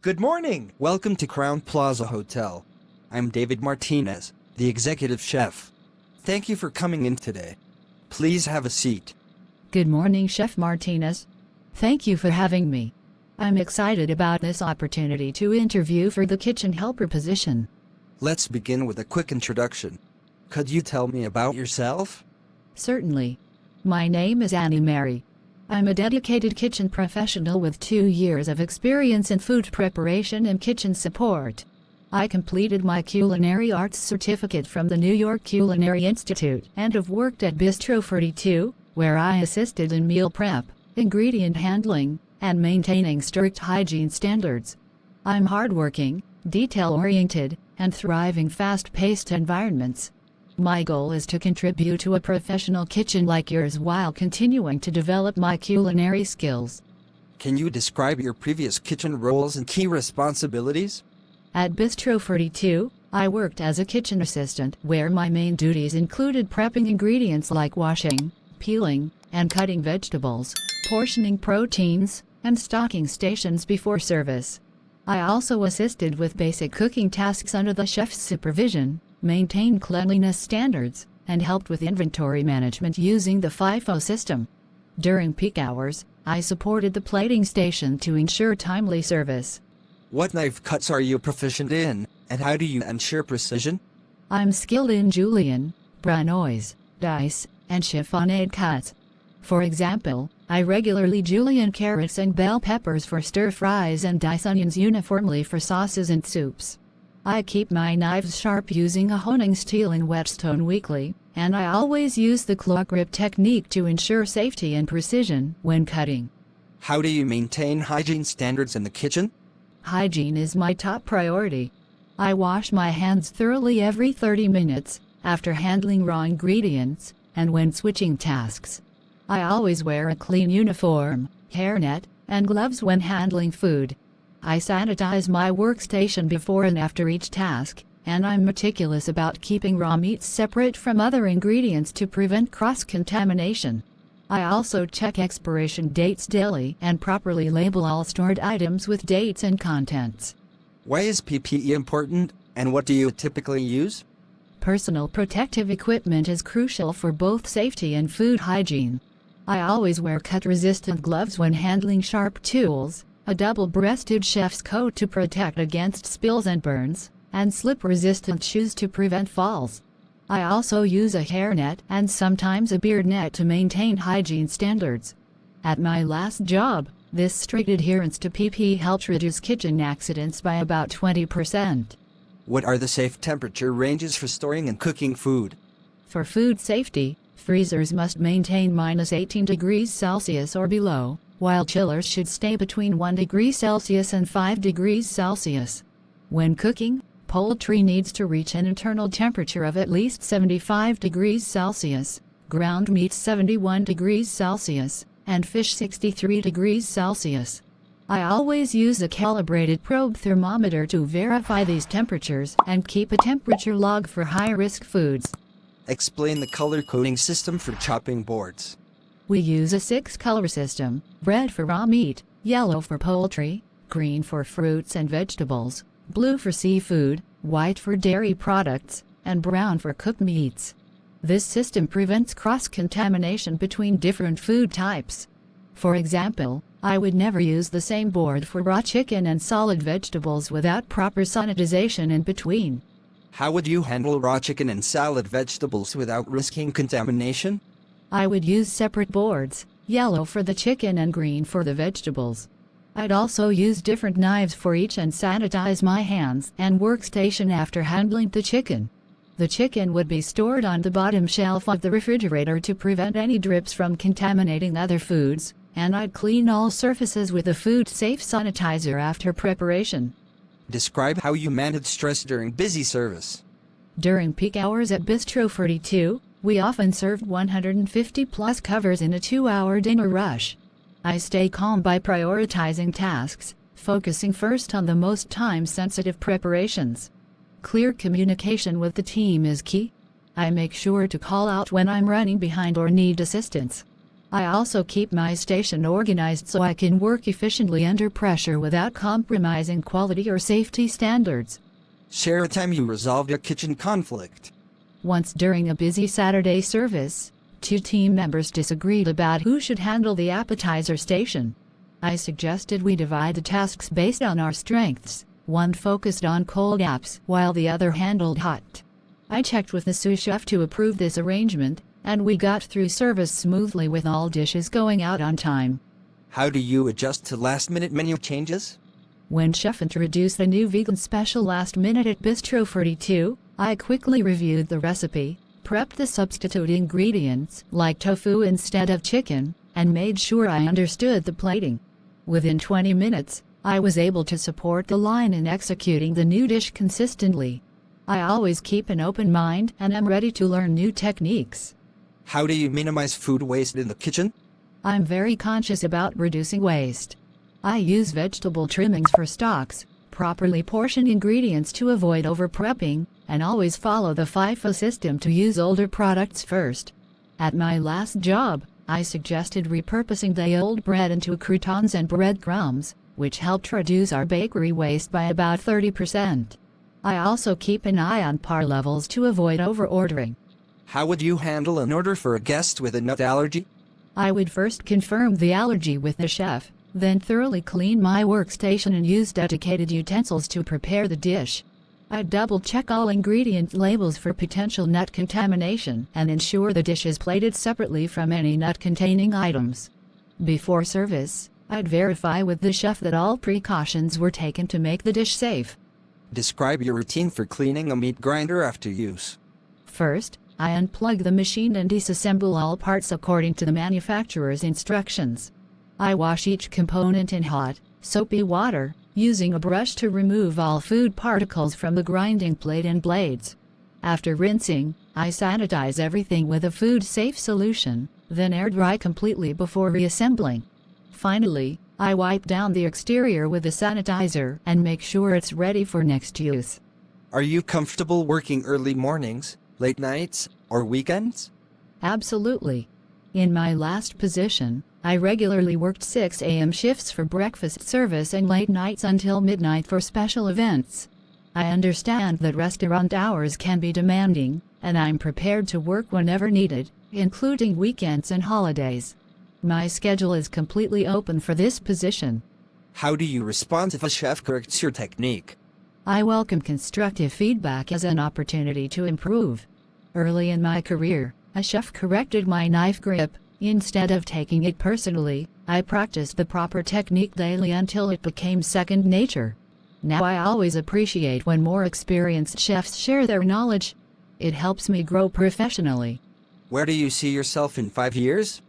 Good morning! Welcome to Crown Plaza Hotel. I'm David Martinez, the executive chef. Thank you for coming in today. Please have a seat. Good morning, Chef Martinez. Thank you for having me. I'm excited about this opportunity to interview for the kitchen helper position. Let's begin with a quick introduction. Could you tell me about yourself? Certainly. My name is Annie Mary. I'm a dedicated kitchen professional with 2 years of experience in food preparation and kitchen support. I completed my Culinary Arts certificate from the New York Culinary Institute and have worked at Bistro 42, where I assisted in meal prep, ingredient handling, and maintaining strict hygiene standards. I'm hardworking, detail-oriented, and thrive in fast-paced environments. My goal is to contribute to a professional kitchen like yours while continuing to develop my culinary skills. Can you describe your previous kitchen roles and key responsibilities? At Bistro 42, I worked as a kitchen assistant where my main duties included prepping ingredients like washing, peeling, and cutting vegetables, portioning proteins, and stocking stations before service. I also assisted with basic cooking tasks under the chef's supervision, maintained cleanliness standards, and helped with inventory management using the FIFO system. During peak hours, I supported the plating station to ensure timely service. What knife cuts are you proficient in, and how do you ensure precision? I'm skilled in julienne, brunoise, dice, and chiffonade cuts. For example, I regularly julienne carrots and bell peppers for stir fries and dice onions uniformly for sauces and soups. I keep my knives sharp using a honing steel and whetstone weekly, and I always use the claw grip technique to ensure safety and precision when cutting. How do you maintain hygiene standards in the kitchen? Hygiene is my top priority. I wash my hands thoroughly every 30 minutes, after handling raw ingredients, and when switching tasks. I always wear a clean uniform, hairnet, and gloves when handling food. I sanitize my workstation before and after each task, and I'm meticulous about keeping raw meats separate from other ingredients to prevent cross-contamination. I also check expiration dates daily and properly label all stored items with dates and contents. Why is PPE important, and what do you typically use? Personal protective equipment is crucial for both safety and food hygiene. I always wear cut-resistant gloves when handling sharp tools, a double-breasted chef's coat to protect against spills and burns, and slip-resistant shoes to prevent falls. I also use a hairnet and sometimes a beard net to maintain hygiene standards. At my last job, this strict adherence to PPE helped reduce kitchen accidents by about 20%. What are the safe temperature ranges for storing and cooking food? For food safety, freezers must maintain -18 degrees Celsius or below, while chillers should stay between 1 degree Celsius and 5 degrees Celsius. When cooking, poultry needs to reach an internal temperature of at least 75 degrees Celsius, ground meat 71 degrees Celsius, and fish 63 degrees Celsius. I always use a calibrated probe thermometer to verify these temperatures and keep a temperature log for high-risk foods. Explain the color coding system for chopping boards. We use a 6-color system: red for raw meat, yellow for poultry, green for fruits and vegetables, blue for seafood, white for dairy products, and brown for cooked meats. This system prevents cross-contamination between different food types. For example, I would never use the same board for raw chicken and solid vegetables without proper sanitization in between. How would you handle raw chicken and salad vegetables without risking contamination? I would use separate boards, yellow for the chicken and green for the vegetables. I'd also use different knives for each and sanitize my hands and workstation after handling the chicken. The chicken would be stored on the bottom shelf of the refrigerator to prevent any drips from contaminating other foods, and I'd clean all surfaces with a food-safe sanitizer after preparation. Describe how you manage stress during busy service. During peak hours at Bistro 42, we often served 150-plus covers in a 2-hour dinner rush. I stay calm by prioritizing tasks, focusing first on the most time-sensitive preparations. Clear communication with the team is key. I make sure to call out when I'm running behind or need assistance. I also keep my station organized so I can work efficiently under pressure without compromising quality or safety standards. Share a time you resolved a kitchen conflict. Once during a busy Saturday service, two team members disagreed about who should handle the appetizer station. I suggested we divide the tasks based on our strengths. One focused on cold apps while the other handled hot. I checked with the sous chef to approve this arrangement, and we got through service smoothly with all dishes going out on time. How do you adjust to last-minute menu changes? When chef introduced a new vegan special last minute at Bistro 42, I quickly reviewed the recipe, prepped the substitute ingredients like tofu instead of chicken, and made sure I understood the plating. Within 20 minutes, I was able to support the line in executing the new dish consistently. I always keep an open mind and am ready to learn new techniques. How do you minimize food waste in the kitchen? I'm very conscious about reducing waste. I use vegetable trimmings for stocks, properly portion ingredients to avoid over-prepping, and always follow the FIFO system to use older products first. At my last job, I suggested repurposing the old bread into croutons and breadcrumbs, which helped reduce our bakery waste by about 30%. I also keep an eye on par levels to avoid over-ordering. How would you handle an order for a guest with a nut allergy? I would first confirm the allergy with the chef, then thoroughly clean my workstation and use dedicated utensils to prepare the dish. I'd double-check all ingredient labels for potential nut contamination and ensure the dish is plated separately from any nut-containing items. Before service, I'd verify with the chef that all precautions were taken to make the dish safe. Describe your routine for cleaning a meat grinder after use. First, I unplug the machine and disassemble all parts according to the manufacturer's instructions. I wash each component in hot, soapy water, using a brush to remove all food particles from the grinding plate and blades. After rinsing, I sanitize everything with a food-safe solution, then air dry completely before reassembling. Finally, I wipe down the exterior with a sanitizer and make sure it's ready for next use. Are you comfortable working early mornings, late nights, or weekends? Absolutely. In my last position, I regularly worked 6 a.m. shifts for breakfast service and late nights until midnight for special events. I understand that restaurant hours can be demanding, and I'm prepared to work whenever needed, including weekends and holidays. My schedule is completely open for this position. How do you respond if a chef corrects your technique? I welcome constructive feedback as an opportunity to improve. Early in my career, a chef corrected my knife grip. Instead of taking it personally, I practiced the proper technique daily until it became second nature. Now I always appreciate when more experienced chefs share their knowledge. It helps me grow professionally. Where do you see yourself in 5 years?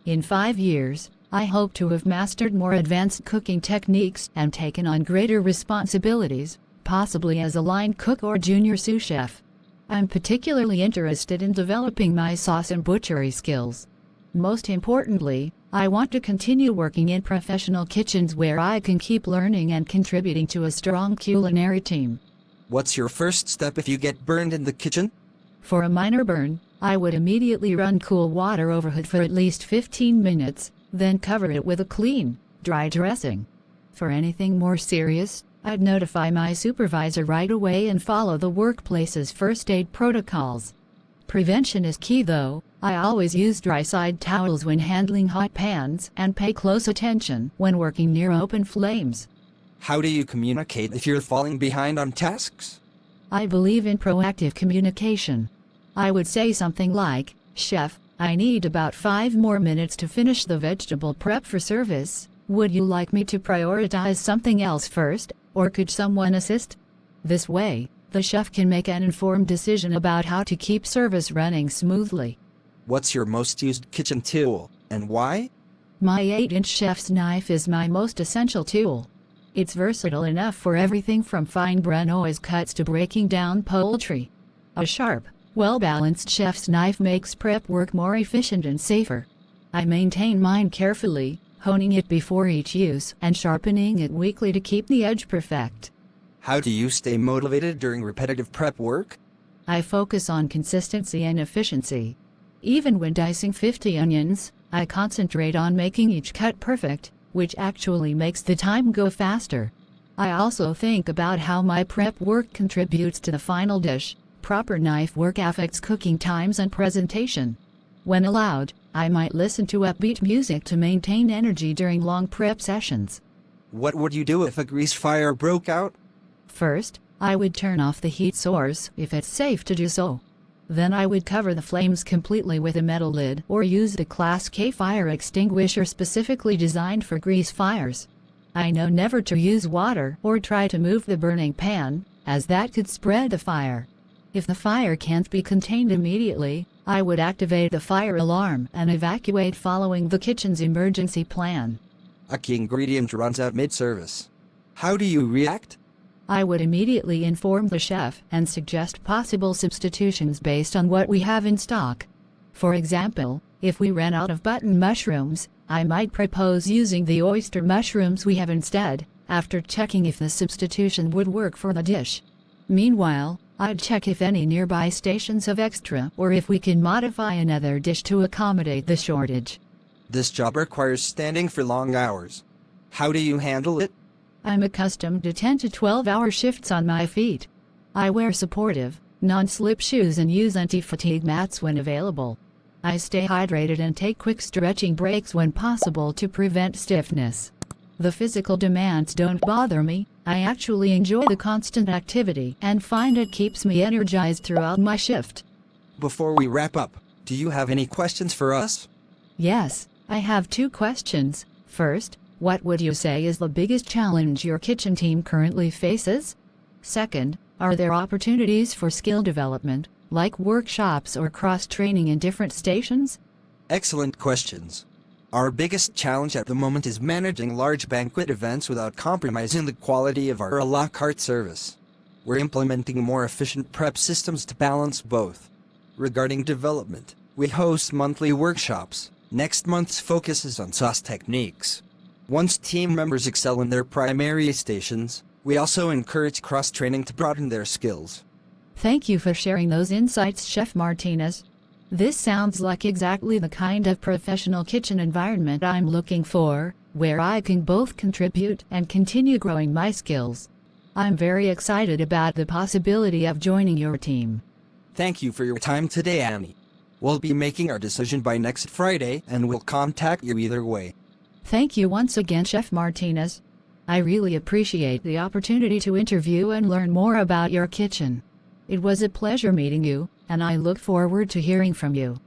In 5 years, I hope to have mastered more advanced cooking techniques and taken on greater responsibilities, possibly as a line cook or junior sous chef. I'm particularly interested in developing my sauce and butchery skills. Most importantly, I want to continue working in professional kitchens where I can keep learning and contributing to a strong culinary team. What's your first step if you get burned in the kitchen? For a minor burn, I would immediately run cool water over it for at least 15 minutes, then cover it with a clean, dry dressing. For anything more serious, I'd notify my supervisor right away and follow the workplace's first aid protocols. Prevention is key though. I always use dry-side towels when handling hot pans and pay close attention when working near open flames. How do you communicate if you're falling behind on tasks? I believe in proactive communication. I would say something like, "Chef, I need about 5 more minutes to finish the vegetable prep for service. Would you like me to prioritize something else first, or could someone assist?" This way, the chef can make an informed decision about how to keep service running smoothly. What's your most used kitchen tool, and why? My 8-inch chef's knife is my most essential tool. It's versatile enough for everything from fine brunoise cuts to breaking down poultry. A sharp, well-balanced chef's knife makes prep work more efficient and safer. I maintain mine carefully, honing it before each use and sharpening it weekly to keep the edge perfect. How do you stay motivated during repetitive prep work? I focus on consistency and efficiency. Even when dicing 50 onions, I concentrate on making each cut perfect, which actually makes the time go faster. I also think about how my prep work contributes to the final dish. Proper knife work affects cooking times and presentation. When allowed, I might listen to upbeat music to maintain energy during long prep sessions. What would you do if a grease fire broke out? First, I would turn off the heat source if it's safe to do so. Then I would cover the flames completely with a metal lid or use the Class K fire extinguisher specifically designed for grease fires. I know never to use water or try to move the burning pan, as that could spread the fire. If the fire can't be contained immediately, I would activate the fire alarm and evacuate following the kitchen's emergency plan. A key ingredient runs out mid-service. How do you react? I would immediately inform the chef and suggest possible substitutions based on what we have in stock. For example, if we ran out of button mushrooms, I might propose using the oyster mushrooms we have instead, after checking if the substitution would work for the dish. Meanwhile, I'd check if any nearby stations have extra or if we can modify another dish to accommodate the shortage. This job requires standing for long hours. How do you handle it? I'm accustomed to 10 to 12-hour shifts on my feet. I wear supportive, non-slip shoes and use anti-fatigue mats when available. I stay hydrated and take quick stretching breaks when possible to prevent stiffness. The physical demands don't bother me. I actually enjoy the constant activity and find it keeps me energized throughout my shift. Before we wrap up, do you have any questions for us? Yes, I have 2 questions. First, what would you say is the biggest challenge your kitchen team currently faces? Second, are there opportunities for skill development, like workshops or cross-training in different stations? Excellent questions. Our biggest challenge at the moment is managing large banquet events without compromising the quality of our à la carte service. We're implementing more efficient prep systems to balance both. Regarding development, we host monthly workshops. Next month's focus is on sauce techniques. Once team members excel in their primary stations, we also encourage cross-training to broaden their skills. Thank you for sharing those insights, Chef Martinez. This sounds like exactly the kind of professional kitchen environment I'm looking for, where I can both contribute and continue growing my skills. I'm very excited about the possibility of joining your team. Thank you for your time today, Annie. We'll be making our decision by next Friday and we'll contact you either way. Thank you once again, Chef Martinez. I really appreciate the opportunity to interview and learn more about your kitchen. It was a pleasure meeting you, and I look forward to hearing from you.